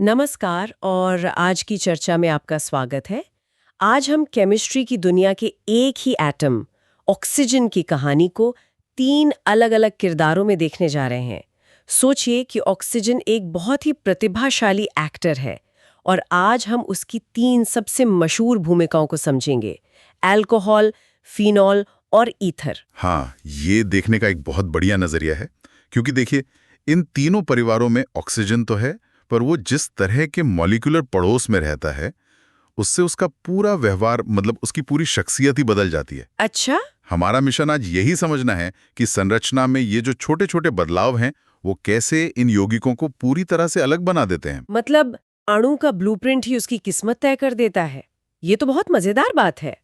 नमस्कार और आज की चर्चा में आपका स्वागत है। आज हम केमिस्ट्री की दुनिया के एक ही एटम ऑक्सीजन की कहानी को तीन अलग-अलग किरदारों में देखने जा रहे हैं। सोचिए कि ऑक्सीजन एक बहुत ही प्रतिभाशाली एक्टर है और आज हम उसकी तीन सबसे मशहूर भूमिकाओं को समझेंगे: अल्कोहल, फिनॉल और ईथर। हाँ, ये देखने का एक बहुत बढ़िया नजरिया है, क्योंकि देखिए, इन तीनों परिवारों में ऑक्सीजन तो है, पर वो जिस तरह के मॉलिक्यूलर पड़ोस में रहता है, उससे उसका पूरा व्यवहार, मतलब उसकी पूरी शख्सियत ही बदल जाती है। अच्छा? हमारा मिशन आज यही समझना है कि संरचना में ये जो छोटे-छोटे बदलाव हैं, वो कैसे इन यौगिकों को पूरी तरह से अलग बना देते हैं। मतलब अणु का ब्लूप्रिंट ही उसकी किस्मत तय कर देता है। ये तो बहुत मजेदार बात है।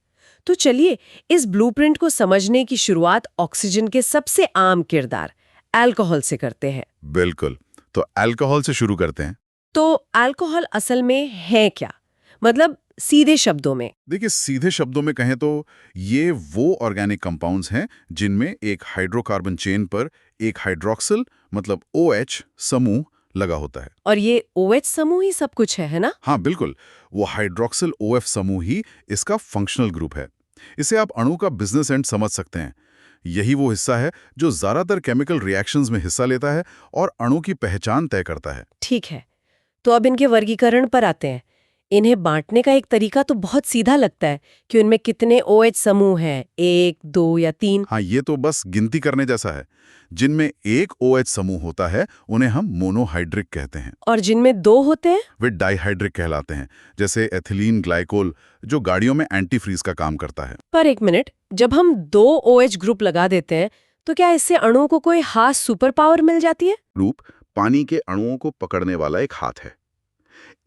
तो चलिए इस ब्लूप्रिंट को समझने की शुरुआत ऑक्सीजन के सबसे आम किरदार अल्कोहल से करते हैं। बिल्कुल, तो अल्कोहल से शुरू करते हैं। तो अल्कोहल असल में है क्या? मतलब सीधे शब्दों में। देखिए, सीधे शब्दों में कहें तो ये वो ऑर्गेनिक कंपाउंड्स हैं जिनमें एक हाइड्रोकार्बन चेन पर एक हाइड्रोक्सिल मतलब OH समूह लगा होता है। और ये OH समूह ही सब कुछ है ना? हाँ बिल्कुल, वो हाइड्रोक्सिल OF समूह ही इसका फंक्शनल ग्रुप है। इसे आप अणु का बिजनेस एंड समझ सकते हैं। यही वो हिस्सा है जो ज्यादातर केमिकल रिएक्शंस में हिस्सा लेता है और अणु की पहचान तय करता है। ठीक है। तो अब इनके वर्गीकरण पर आते हैं। इन्हें बांटने का एक तरीका तो बहुत सीधा लगता है कि उनमें कितने OH समूह हैं, 1, 2 या 3। हाँ, ये तो बस गिनती करने जैसा है। जिनमें एक OH समूह होता है उन्हें हम मोनोहाइड्रिक कहते हैं। और जिनमें 2 होते हैं? वे डाइहाइड्रिक कहलाते हैं, जैसे एथिलीन ग्लाइकोल, जो गाड़ियों में एंटी फ्रीज का काम करता है। पर एक मिनट, जब हम 2 OH ग्रुप लगा देते हैं तो क्या इससे अणुओं को कोई खास सुपर पावर मिल जाती है? रूप पानी के अणुओं को पकड़ने वाला एक हाथ है।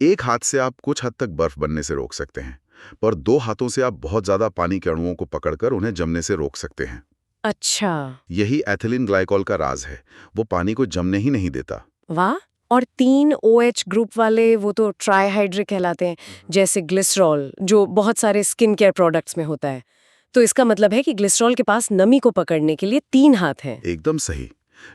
एक हाथ से आप कुछ हद तक बर्फ बनने से रोक सकते हैं, पर दो हाथों से आप बहुत ज्यादा पानी के अणुओं को पकड़कर उन्हें जमने से रोक सकते हैं। अच्छा। यही एथिलीन ग्लाइकोल का राज है। वो पानी को जमने ही नहीं देता। वाह। और 3 OH ग्रुप वाले वो तो ट्राइहाइड्रिक कहलाते हैं, जैसे ग्लिसरॉल जो बहुत सारे स्किन केयर प्रोडक्ट्स में होता है। तो इसका मतलब है कि ग्लिसरॉल के पास नमी को पकड़ने के लिए 3 हाथ हैं। एकदम सही।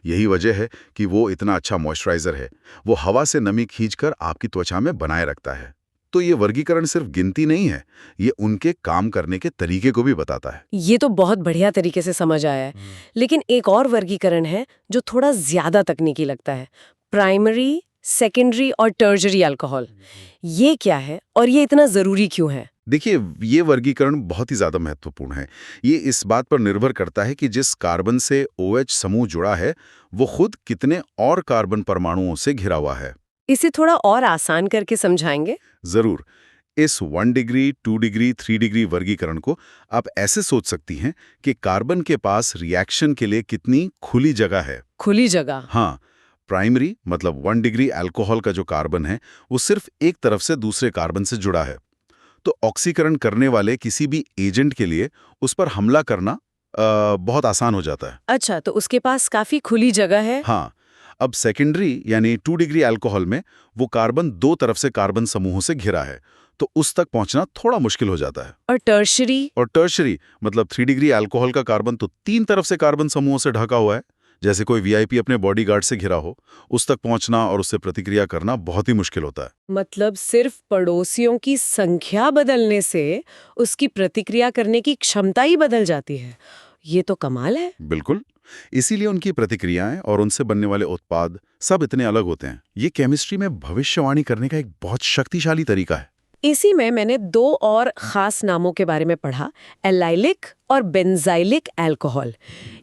यही वजह है कि वो इतना अच्छा मॉइस्चराइजर है। वो हवा से नमी खींचकर आपकी त्वचा में बनाए रखता है। तो ये वर्गीकरण सिर्फ गिनती नहीं है, ये उनके काम करने के तरीके को भी बताता है। ये तो बहुत बढ़िया तरीके से समझ आया है। लेकिन एक और वर्गीकरण है जो थोड़ा ज्यादा तकनीकी लगता है: प्राइमरी, सेकेंडरी और टर्शरी अल्कोहल। ये क्या है और ये इतना जरूरी क्यों है? देखिए, ये वर्गीकरण बहुत ही ज्यादा महत्वपूर्ण है। ये इस बात पर निर्भर करता है कि जिस कार्बन से OH समूह जुड़ा है, वो खुद कितने और कार्बन परमाणुओं से घिरा हुआ है। इसे थोड़ा और आसान करके समझाएंगे? जरूर। इस 1 डिग्री, 2 डिग्री, 3 डिग्री वर्गीकरण को आप ऐसे सोच सकती हैं कि कार्बन के पास रिएक्शन के लिए कितनी खुली जगह है। खुली जगह। हाँ, प्राइमरी मतलब 1 डिग्री अल्कोहल का जो कार्बन है, वो सिर्फ एक तरफ से दूसरे कार्बन से जुड़ा है। तो ऑक्सीकरण करने वाले किसी भी एजेंट के लिए उस पर हमला करना बहुत आसान हो जाता है। अच्छा, तो उसके पास काफी खुली जगह है। हाँ, अब सेकेंडरी यानी 2 डिग्री अल्कोहल में वो कार्बन दो तरफ से कार्बन समूहों से घिरा है, तो उस तक पहुंचना थोड़ा मुश्किल हो जाता है। और टर्शरी? और टर्शरी मतलब 3 डिग्री अल्कोहल का कार्बन तो तीन तरफ से कार्बन समूहों से ढका हुआ है। जैसे कोई VIP अपने बॉडीगार्ड से घिरा हो, उस तक पहुंचना और उससे प्रतिक्रिया करना बहुत ही मुश्किल होता है। मतलब सिर्फ पड़ोसियों की संख्या बदलने से उसकी प्रतिक्रिया करने की क्षमता ही बदल जाती है। ये तो कमाल है। बिल्कुल। इसीलिए उनकी प्रतिक्रियाएं और उनसे बनने वाले उत्पाद सब इतने अलग होते हैं। ये केमिस्ट्री में भविष्यवाणी करने का एक बहुत शक्तिशाली तरीका है। इसी में मैंने 2 और खास नामों के बारे में पढ़ा: एलाइलिक और बेंजाइलिक अल्कोहल।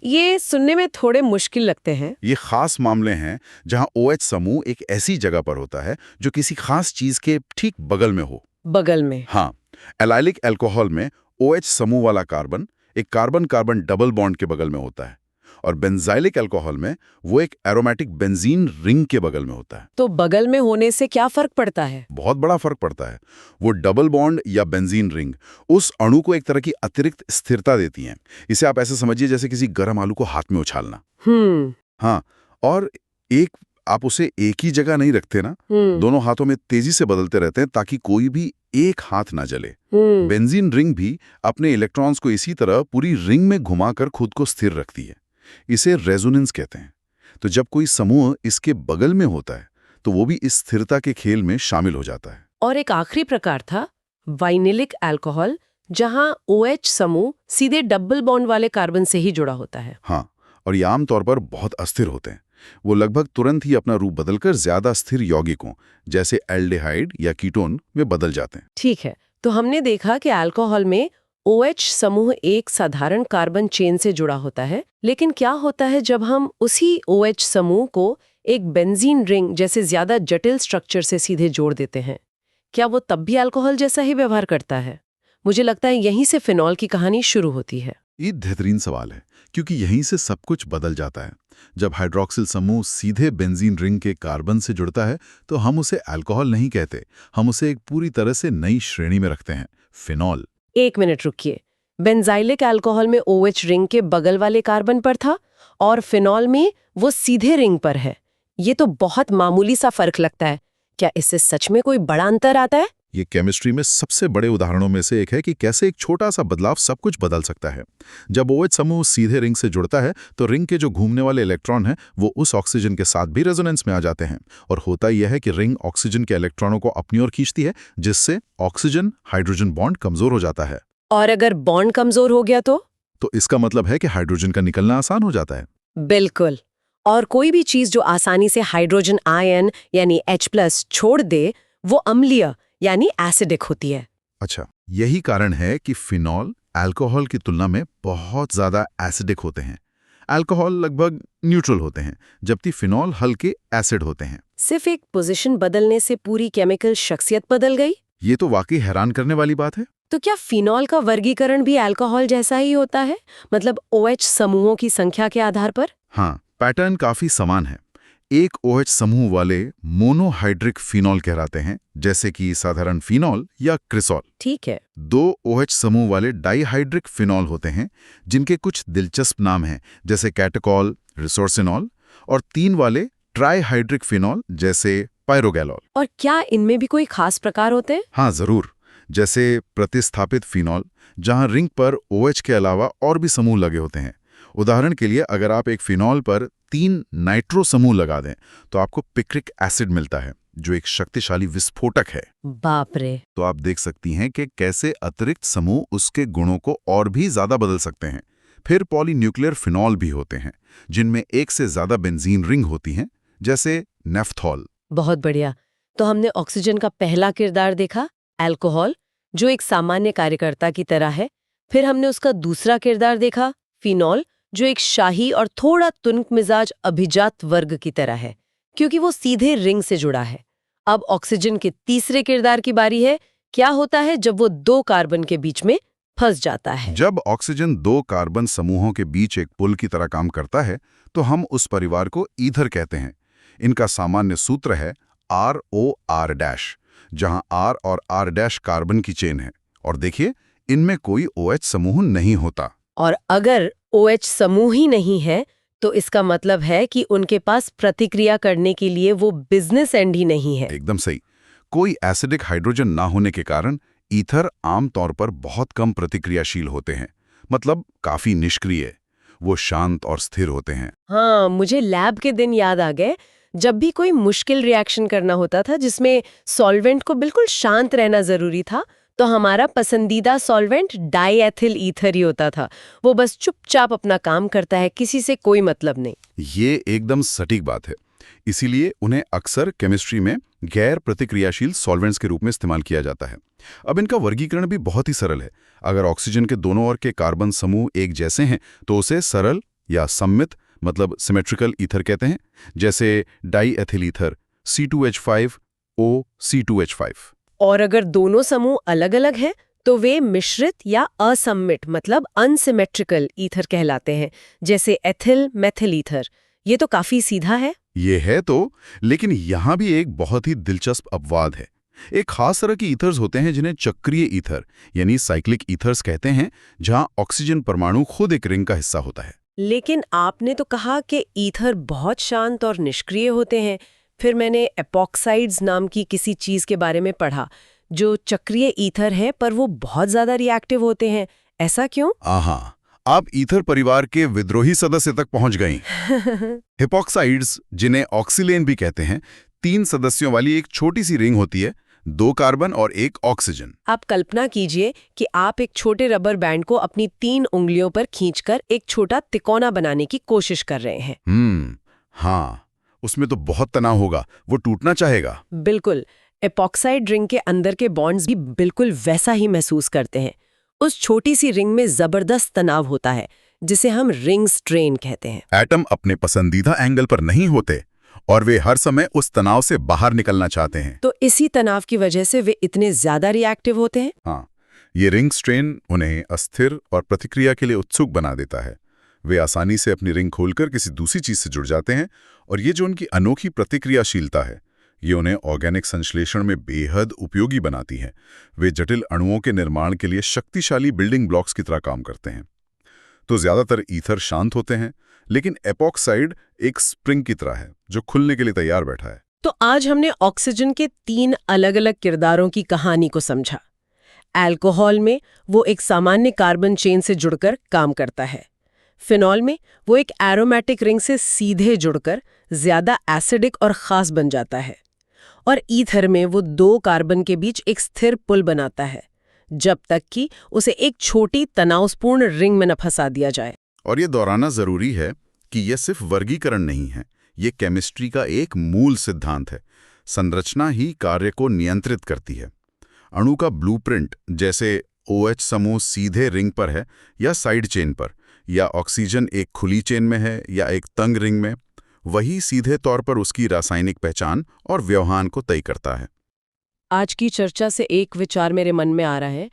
ये सुनने में थोड़े मुश्किल लगते हैं। ये खास मामले हैं जहां OH समूह एक ऐसी जगह पर होता है जो किसी खास चीज के ठीक बगल में हो। बगल में? हाँ, एलाइलिक अल्कोहल में OH समूह वाला कार्बन एक कार्बन-कार्बन डबल बॉन्ड के बगल में होता है, और बेंजाइलिक अल्कोहल में वो एक एरोमेटिक बेंजीन रिंग के बगल में होता है। तो बगल में होने से क्या फर्क पड़ता है? बहुत बड़ा फर्क पड़ता है। वो डबल बॉन्ड या बेंजीन रिंग उस अणु को एक तरह की अतिरिक्त स्थिरता देती हैं। इसे आप ऐसे समझिए जैसे किसी गर्म आलू को हाथ में उछालना। हाँ, और एक आप उसे एक ही जगह नहीं रखते ना, दोनों हाथों में तेजी से बदलते रहते हैं ताकि कोई भी एक हाथ ना जले। बेंजीन रिंग भी अपने इलेक्ट्रॉन्स को इसी तरह पूरी रिंग में घुमाकर खुद को स्थिर रखती है। इसे रेजोनेंस कहते हैं। तो जब कोई समूह इसके बगल में होता है तो वो भी इस स्थिरता के खेल में शामिल हो जाता है। और एक आखिरी प्रकार था वाइनिलिक अल्कोहल, जहां OH समूह सीधे डबल बॉन्ड वाले कार्बन से ही जुड़ा होता है। हाँ, और ये आमतौर पर बहुत अस्थिर होते हैं। वो लगभग तुरंत ही अपना रूप बदलकर ज्यादा स्थिर यौगिकों जैसे एल्डिहाइड या कीटोन में बदल जाते हैं। ठीक है, तो हमने देखा कि अल्कोहल में OH समूह एक साधारण कार्बन चेन से जुड़ा होता है, लेकिन क्या होता है जब हम उसी OH समूह को एक बेंजीन रिंग जैसे ज्यादा जटिल स्ट्रक्चर से सीधे जोड़ देते हैं? क्या वो तब भी अल्कोहल जैसा ही व्यवहार करता है? मुझे लगता है यहीं से फिनॉल की कहानी शुरू होती है। ये बेहतरीन सवाल है, क्योंकि यहीं से सब कुछ बदल जाता है। जब हाइड्रोक्सिल समूह सीधे बेंजीन रिंग के कार्बन से जुड़ता है तो हम उसे अल्कोहल नहीं कहते, हम उसे एक पूरी तरह से नई श्रेणी में रखते हैं, फिनॉल। एक मिनट रुकिए, बेंजाइलिक अल्कोहल में OH रिंग के बगल वाले कार्बन पर था और फिनॉल में वो सीधे रिंग पर है। ये तो बहुत मामूली सा फर्क लगता है। क्या इससे सच में कोई बड़ा अंतर आता है? ये केमिस्ट्री में सबसे बड़े उदाहरणों में से एक है कि कैसे एक छोटा सा बदलाव सब कुछ बदल सकता है। जब OH समूह सीधे रिंग से जुड़ता है तो रिंग के जो घूमने वाले इलेक्ट्रॉन हैं वो उस ऑक्सीजन के साथ भी रेजोनेंस में आ जाते हैं, और होता यह है कि रिंग ऑक्सीजन के इलेक्ट्रॉनों को अपनी ओर खींचती है, जिससे ऑक्सीजन हाइड्रोजन बॉन्ड कमजोर हो जाता है। और अगर बॉन्ड कमजोर हो गया तो इसका मतलब है कि हाइड्रोजन का निकलना आसान हो जाता है। बिल्कुल। और कोई भी चीज जो आसानी से हाइड्रोजन आयन यानी H+ छोड़ दे, वो अम्लीय यानी एसिडिक होती है। अच्छा, यही कारण है कि फिनॉल अल्कोहल की तुलना में बहुत ज्यादा एसिडिक होते हैं। अल्कोहल लगभग न्यूट्रल होते हैं, जबकि फिनॉल हल्के एसिड होते हैं। सिर्फ एक पोजीशन बदलने से पूरी केमिकल शख्सियत बदल गई? ये तो वाकई हैरान करने वाली बात है। तो क्या फिनॉल का वर्गीकरण भी अल्कोहल जैसा ही होता है, मतलब OH समूहों की संख्या के आधार पर? हाँ, पैटर्न काफी समान है। एक OH समूह वाले मोनोहाइड्रिक फिनॉल कहलाते हैं, जैसे कि साधारण फिनॉल या क्रिसॉल। ठीक है। 2 OH समूह वाले डाइहाइड्रिक फिनॉल होते हैं, जिनके कुछ दिलचस्प नाम हैं, जैसे कैटोकॉल, रिसोर्सिनॉल, और 3 वाले ट्राइहाइड्रिक फिनॉल जैसे पायरोगैलॉल। और क्या इनमें भी कोई खास प्रकार होते हैं? हाँ, जरूर। जैसे प्रतिस्थापित फिनॉल, जहां रिंग पर OH के अलावा और भी समूह लगे होते हैं। उदाहरण के लिए अगर आप एक फिनॉल पर 3 नाइट्रो समूह लगा दें तो आपको पिक्रिक एसिड मिलता है, जो एक शक्तिशाली विस्फोटक है। बाप रे। तो आप देख सकती हैं कि कैसे अतिरिक्त समूह उसके गुणों को और भी ज्यादा बदल सकते हैं। फिर पॉलीन्यूक्लियर फिनॉल भी होते हैं, जिनमें एक से ज्यादा बेंजीन रिंग होती हैं, जैसे नेफ्थॉल। बहुत बढ़िया। तो हमने ऑक्सीजन का पहला किरदार देखा, अल्कोहल, जो एक सामान्य कार्यकर्ता की तरह है। फिर हमने उसका दूसरा किरदार देखा, फिनॉल, जो एक शाही और थोड़ा तुनक मिजाज अभिजात वर्ग की तरह है, क्योंकि वो सीधे रिंग से जुड़ा है। अब ऑक्सीजन के तीसरे किरदार की बारी है। क्या होता है जब वो 2 कार्बन के बीच में फंस जाता है? जब ऑक्सीजन 2 कार्बन समूहों के बीच एक पुल की तरह काम करता है तो हम उस परिवार को ईथर कहते हैं। इनका सामान्य सूत्र है ROR-, जहां R और R- कार्बन की चेन है। और देखिए, इनमें कोई OH समूह नहीं होता। और अगर OH समूह ही नहीं है तो इसका मतलब है कि उनके पास प्रतिक्रिया करने के लिए वो बिजनेस एंड ही नहीं है। एकदम सही। कोई एसिडिक हाइड्रोजन ना होने के कारण ईथर आमतौर पर बहुत कम प्रतिक्रियाशील होते हैं, मतलब काफी निष्क्रिय। वो शांत और स्थिर होते हैं। हाँ, मुझे लैब के दिन याद आ गए, जब भी कोई मुश्किल रिएक्शन करना होता था जिसमें सॉल्वेंट को बिल्कुल शांत रहना जरूरी था, तो हमारा पसंदीदा सॉल्वेंट डाईएथिल ईथर ही होता था। वो बस चुपचाप अपना काम करता है, किसी से कोई मतलब नहीं। ये एकदम सटीक बात है। इसीलिए उन्हें अक्सर केमिस्ट्री में गैर प्रतिक्रियाशील सॉल्वेंट्स के रूप में इस्तेमाल किया जाता है। अब इनका वर्गीकरण भी बहुत ही सरल है। अगर ऑक्सीजन के दोनों ओर के कार्बन समूह एक जैसे हैं तो उसे सरल या सममित, मतलब सिमेट्रिकल ईथर कहते हैं, जैसे डाईएथिल ईथर C2H5O C2H5। और अगर दोनों समूह अलग-अलग हैं तो वे मिश्रित या असम्मित, मतलब अनसिमेट्रिकल ईथर कहलाते हैं, जैसे एथिल मेथिल ईथर। ये तो काफी सीधा है। ये है तो, लेकिन यहाँ भी एक बहुत ही दिलचस्प अपवाद है। एक खास तरह के ईथर्स होते हैं जिन्हें चक्रीय ईथर यानी साइक्लिक ईथर्स कहते हैं, जहां ऑक्सीजन परमाणु खुद एक रिंग का हिस्सा होता है। लेकिन आपने तो कहा कि ईथर बहुत शांत और निष्क्रिय होते हैं। फिर मैंने एपॉक्साइड्स नाम की किसी चीज के बारे में पढ़ा जो चक्रीय ईथर है, पर वो बहुत ज्यादा रिएक्टिव होते हैं। ऐसा क्यों? आहा, आप ईथर परिवार के विद्रोही सदस्य तक पहुंच गईं। हिपॉक्साइड्स, जिन्हें ऑक्सीलेन भी कहते हैं, 3 सदस्यों वाली एक छोटी सी रिंग होती है, 2 कार्बन और 1 ऑक्सीजन। आप कल्पना कीजिए कि आप एक छोटे रबर बैंड को अपनी 3 उंगलियों पर खींचकर एक छोटा तिकोना बनाने की कोशिश कर रहे हैं। हाँ, उसमें तो बहुत तनाव होगा, वो टूटना चाहेगा। बिल्कुल। एपॉक्साइड रिंग के अंदर के बॉन्ड्स भी बिल्कुल वैसा ही महसूस करते हैं। उस छोटी सी रिंग में जबरदस्त तनाव होता है, जिसे हम रिंग स्ट्रेन कहते हैं। एटम अपने पसंदीदा एंगल पर नहीं होते और वे हर समय उस तनाव से बाहर निकलना चाहते हैं। तो इसी तनाव की वजह से वे इतने ज्यादा रिएक्टिव होते हैं। हाँ, ये रिंग स्ट्रेन उन्हें अस्थिर और प्रतिक्रिया के लिए उत्सुक बना देता है। वे आसानी से अपनी रिंग खोलकर किसी दूसरी चीज से जुड़ जाते हैं और ये जो उनकी अनोखी प्रतिक्रियाशीलता है, ये उन्हें ऑर्गेनिक संश्लेषण में बेहद उपयोगी बनाती है। वे जटिल अणुओं के निर्माण के लिए शक्तिशाली बिल्डिंग ब्लॉक्स की तरह काम करते हैं। तो ज्यादातर ईथर शांत होते हैं, लेकिन एपॉक्साइड एक स्प्रिंग की तरह है जो खुलने के लिए तैयार बैठा है। तो आज हमने ऑक्सीजन के 3 अलग-अलग किरदारों की कहानी को समझा। अल्कोहल में वो एक सामान्य कार्बन चेन से जुड़कर काम करता है। फिनॉल में वो एक एरोमेटिक रिंग से सीधे जुड़कर ज्यादा एसिडिक और खास बन जाता है। और ईथर में वो 2 कार्बन के बीच एक स्थिर पुल बनाता है, जब तक कि उसे एक छोटी तनावपूर्ण रिंग में न फंसा दिया जाए। और ये दोहराना जरूरी है कि यह सिर्फ वर्गीकरण नहीं है, ये केमिस्ट्री का एक मूल सिद्धांत है। संरचना ही कार्य को नियंत्रित करती है। अणु का ब्लूप्रिंट, जैसे OH समूह सीधे रिंग पर है या साइड चेन पर, या ऑक्सीजन एक खुली चेन में है या एक तंग रिंग में, वही सीधे तौर पर उसकी रासायनिक पहचान और व्यवहार को तय करता है। आज की चर्चा से एक विचार मेरे मन में आ रहा है।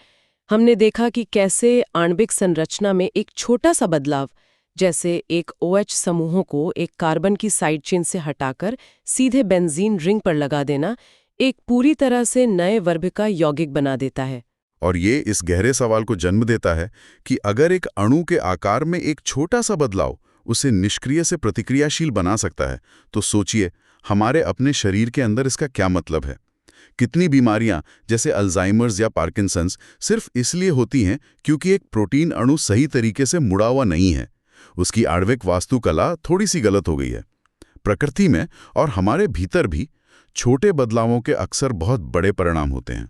हमने देखा कि कैसे आणविक संरचना में एक छोटा सा बदलाव, जैसे एक OH समूहों को एक कार्बन की साइड चेन से हटाकर सीधे बेंजीन रिंग पर लगा देना, एक पूरी तरह से नए वर्ग का यौगिक बना देता है। और ये इस गहरे सवाल को जन्म देता है कि अगर एक अणु के आकार में एक छोटा सा बदलाव उसे निष्क्रिय से प्रतिक्रियाशील बना सकता है, तो सोचिए हमारे अपने शरीर के अंदर इसका क्या मतलब है। कितनी बीमारियां जैसे अल्जाइमर्स या पार्किंसंस सिर्फ इसलिए होती हैं क्योंकि एक प्रोटीन अणु सही तरीके से मुड़ा हुआ नहीं है, उसकी आणविक वास्तुकला थोड़ी सी गलत हो गई है। प्रकृति में और हमारे भीतर भी छोटे बदलावों के अक्सर बहुत बड़े परिणाम होते हैं।